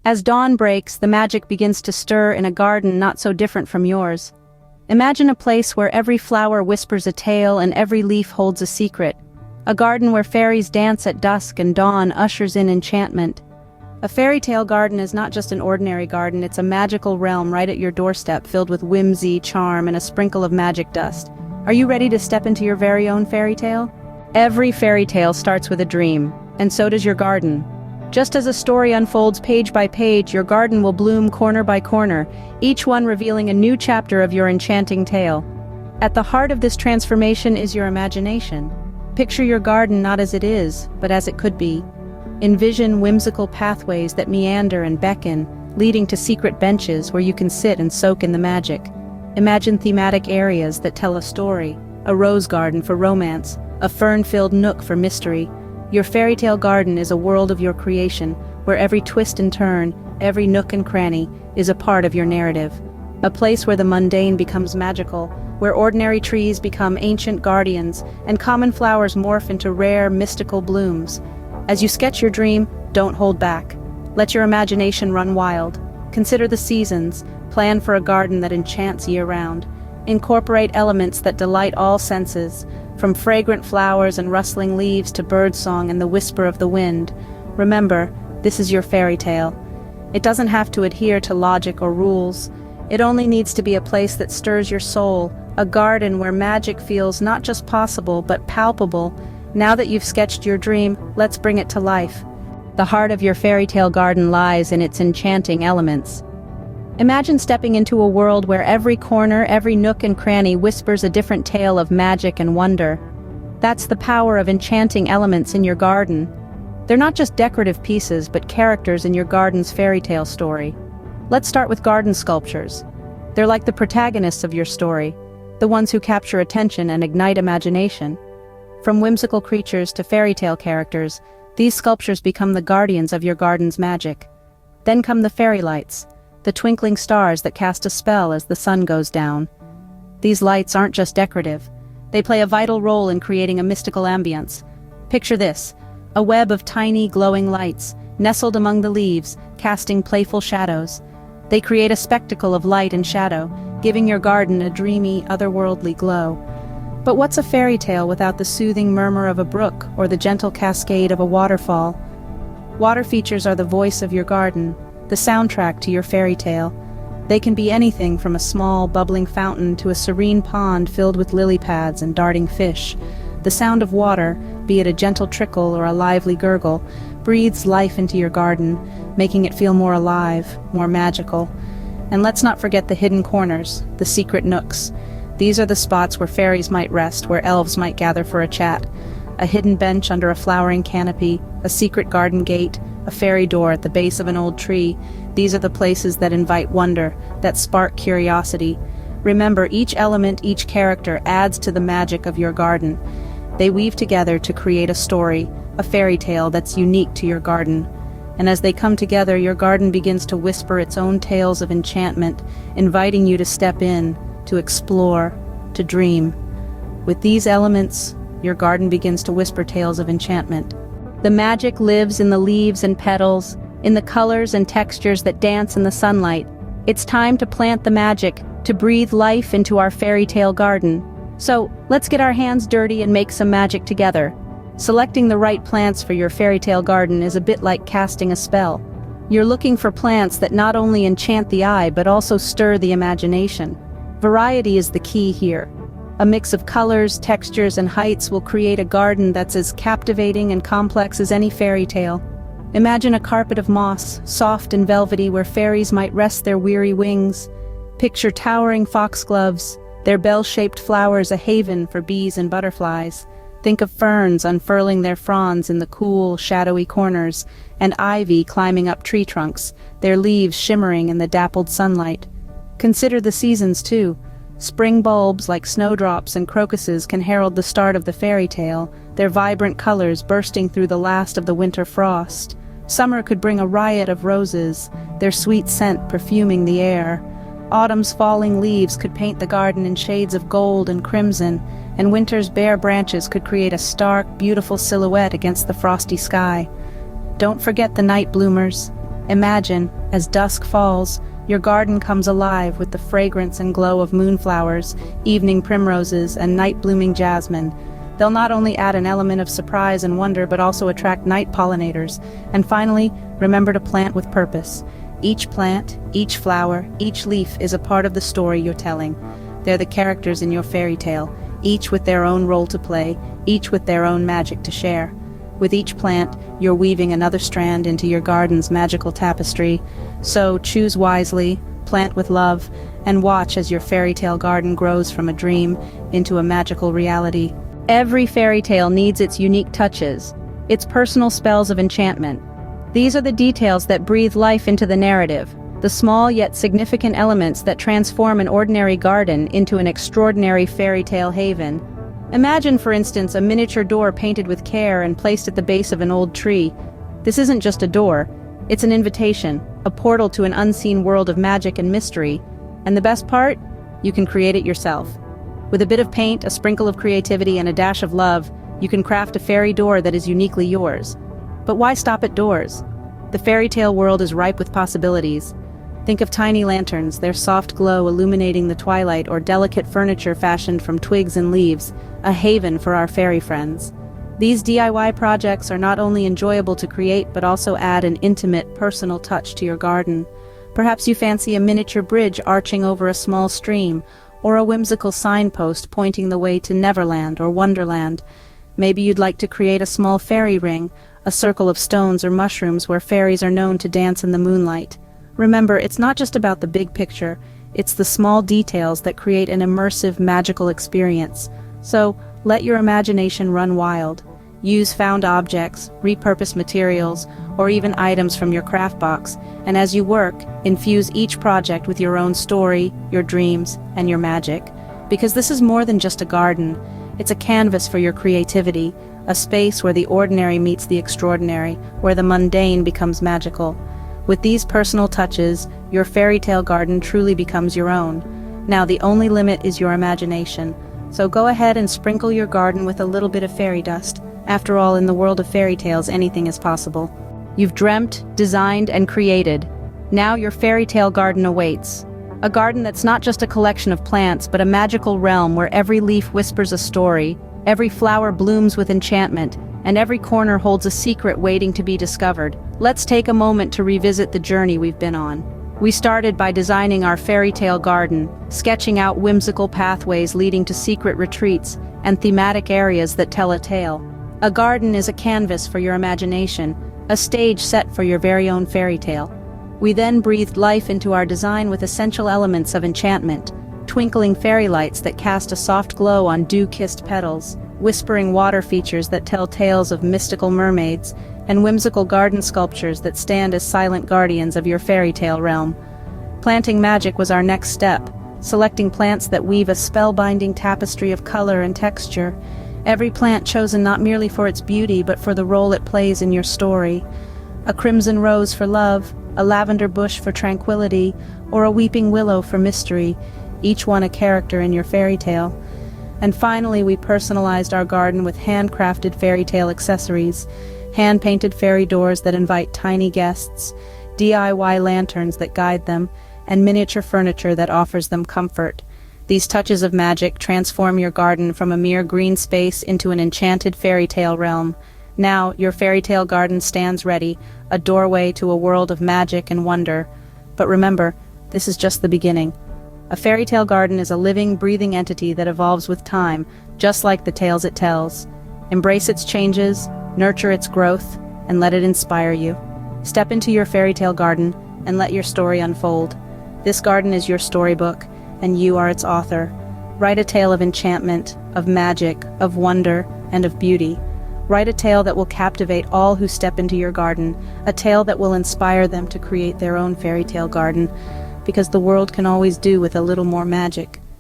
As dawn breaks, the magic begins to stir in a garden not so different from yours. Imagine a place where every flower whispers a tale and every leaf holds a secret. A garden where fairies dance at dusk and dawn ushers in enchantment. A fairy tale garden is not just an ordinary garden, it's a magical realm right at your doorstep filled with whimsy, charm, and a sprinkle of magic dust. Are you ready to step into your very own fairy tale? Every fairy tale starts with a dream, and so does your garden. Just as a story unfolds page by page, your garden will bloom corner by corner, each one revealing a new chapter of your enchanting tale. At the heart of this transformation is your imagination. Picture your garden not as it is, but as it could be. Envision whimsical pathways that meander and beckon, leading to secret benches where you can sit and soak in the magic. Imagine thematic areas that tell a story, a rose garden for romance, a fern-filled nook for mystery. Your fairy tale garden is a world of your creation, where every twist and turn, every nook and cranny, is a part of your narrative. A place where the mundane becomes magical, where ordinary trees become ancient guardians, and common flowers morph into rare, mystical blooms. As you sketch your dream, don't hold back. Let your imagination run wild. Consider the seasons, plan for a garden that enchants year-round. Incorporate elements that delight all senses, from fragrant flowers and rustling leaves to birdsong and the whisper of the wind. Remember, this is your fairy tale. It doesn't have to adhere to logic or rules. It only needs to be a place that stirs your soul, a garden where magic feels not just possible but palpable. Now that you've sketched your dream, let's bring it to life. The heart of your fairy tale garden lies in its enchanting elements. Imagine stepping into a world where every corner, every nook and cranny whispers a different tale of magic and wonder. That's the power of enchanting elements in your garden. They're not just decorative pieces, but characters in your garden's fairy tale story. Let's start with garden sculptures. They're like the protagonists of your story, the ones who capture attention and ignite imagination. From whimsical creatures to fairy tale characters, these sculptures become the guardians of your garden's magic. Then come the fairy lights, the twinkling stars that cast a spell as the sun goes down. These lights aren't just decorative. They play a vital role in creating a mystical ambience. Picture this, a web of tiny glowing lights, nestled among the leaves, casting playful shadows. They create a spectacle of light and shadow, giving your garden a dreamy, otherworldly glow. But what's a fairy tale without the soothing murmur of a brook or the gentle cascade of a waterfall? Water features are the voice of your garden, the soundtrack to your fairy tale. They can be anything from a small, bubbling fountain to a serene pond filled with lily pads and darting fish. The sound of water, be it a gentle trickle or a lively gurgle, breathes life into your garden, making it feel more alive, more magical. And let's not forget the hidden corners, the secret nooks. These are the spots where fairies might rest, where elves might gather for a chat. A hidden bench under a flowering canopy, a secret garden gate, a fairy door at the base of an old tree. These are the places that invite wonder, that spark curiosity. Remember, each element, each character adds to the magic of your garden. They weave together to create a story, a fairy tale that's unique to your garden. And as they come together, your garden begins to whisper its own tales of enchantment, inviting you to step in, to explore, to dream. With these elements, your garden begins to whisper tales of enchantment. The magic lives in the leaves and petals, in the colors and textures that dance in the sunlight. It's time to plant the magic, to breathe life into our fairy tale garden. So, let's get our hands dirty and make some magic together. Selecting the right plants for your fairy tale garden is a bit like casting a spell. You're looking for plants that not only enchant the eye but also stir the imagination. Variety is the key here. A mix of colors, textures, and heights will create a garden that's as captivating and complex as any fairy tale. Imagine a carpet of moss, soft and velvety, where fairies might rest their weary wings. Picture towering foxgloves, their bell-shaped flowers a haven for bees and butterflies. Think of ferns unfurling their fronds in the cool, shadowy corners, and ivy climbing up tree trunks, their leaves shimmering in the dappled sunlight. Consider the seasons, too. Spring bulbs like snowdrops and crocuses can herald the start of the fairy tale, their vibrant colors bursting through the last of the winter frost. Summer could bring a riot of roses, their sweet scent perfuming the air. Autumn's falling leaves could paint the garden in shades of gold and crimson, and winter's bare branches could create a stark, beautiful silhouette against the frosty sky. Don't forget the night bloomers. Imagine, as dusk falls, your garden comes alive with the fragrance and glow of moonflowers, evening primroses, and night-blooming jasmine. They'll not only add an element of surprise and wonder but also attract night pollinators. And finally, remember to plant with purpose. Each plant, each flower, each leaf is a part of the story you're telling. They're the characters in your fairy tale, each with their own role to play, each with their own magic to share. With each plant, you're weaving another strand into your garden's magical tapestry. So choose wisely, plant with love, and watch as your fairy tale garden grows from a dream into a magical reality. Every fairy tale needs its unique touches, its personal spells of enchantment. These are the details that breathe life into the narrative, the small yet significant elements that transform an ordinary garden into an extraordinary fairy tale haven. Imagine, for instance, a miniature door painted with care and placed at the base of an old tree. This isn't just a door, it's an invitation, a portal to an unseen world of magic and mystery. And the best part? You can create it yourself. With a bit of paint, a sprinkle of creativity, and a dash of love, you can craft a fairy door that is uniquely yours. But why stop at doors? The fairy tale world is ripe with possibilities. Think of tiny lanterns, their soft glow illuminating the twilight, or delicate furniture fashioned from twigs and leaves, a haven for our fairy friends. These DIY projects are not only enjoyable to create but also add an intimate, personal touch to your garden. Perhaps you fancy a miniature bridge arching over a small stream, or a whimsical signpost pointing the way to Neverland or Wonderland. Maybe you'd like to create a small fairy ring, a circle of stones or mushrooms where fairies are known to dance in the moonlight. Remember, it's not just about the big picture, it's the small details that create an immersive, magical experience. So, let your imagination run wild. Use found objects, repurposed materials, or even items from your craft box, and as you work, infuse each project with your own story, your dreams, and your magic. Because this is more than just a garden, it's a canvas for your creativity, a space where the ordinary meets the extraordinary, where the mundane becomes magical. With these personal touches, your fairy tale garden truly becomes your own. Now, the only limit is your imagination. So go ahead and sprinkle your garden with a little bit of fairy dust. After all, in the world of fairy tales, anything is possible. You've dreamt, designed, and created. Now your fairy tale garden awaits. A garden that's not just a collection of plants, but a magical realm where every leaf whispers a story, every flower blooms with enchantment, and every corner holds a secret waiting to be discovered. Let's take a moment to revisit the journey we've been on. We started by designing our fairy tale garden, sketching out whimsical pathways leading to secret retreats and thematic areas that tell a tale. A garden is a canvas for your imagination, a stage set for your very own fairy tale. We then breathed life into our design with essential elements of enchantment, twinkling fairy lights that cast a soft glow on dew-kissed petals, whispering water features that tell tales of mystical mermaids, and whimsical garden sculptures that stand as silent guardians of your fairy tale realm. Planting magic was our next step, selecting plants that weave a spellbinding tapestry of color and texture. Every plant chosen not merely for its beauty but for the role it plays in your story. A crimson rose for love, a lavender bush for tranquility, or a weeping willow for mystery, each one a character in your fairy tale. And finally, we personalized our garden with handcrafted fairy tale accessories, hand-painted fairy doors that invite tiny guests, DIY lanterns that guide them, and miniature furniture that offers them comfort. These touches of magic transform your garden from a mere green space into an enchanted fairy tale realm. Now, your fairy tale garden stands ready, a doorway to a world of magic and wonder. But remember, this is just the beginning. A fairy tale garden is a living, breathing entity that evolves with time, just like the tales it tells. Embrace its changes, nurture its growth, and let it inspire you. Step into your fairy tale garden and let your story unfold. This garden is your storybook, and you are its author. Write a tale of enchantment, of magic, of wonder, and of beauty. Write a tale that will captivate all who step into your garden, a tale that will inspire them to create their own fairy tale garden, because the world can always do with a little more magic.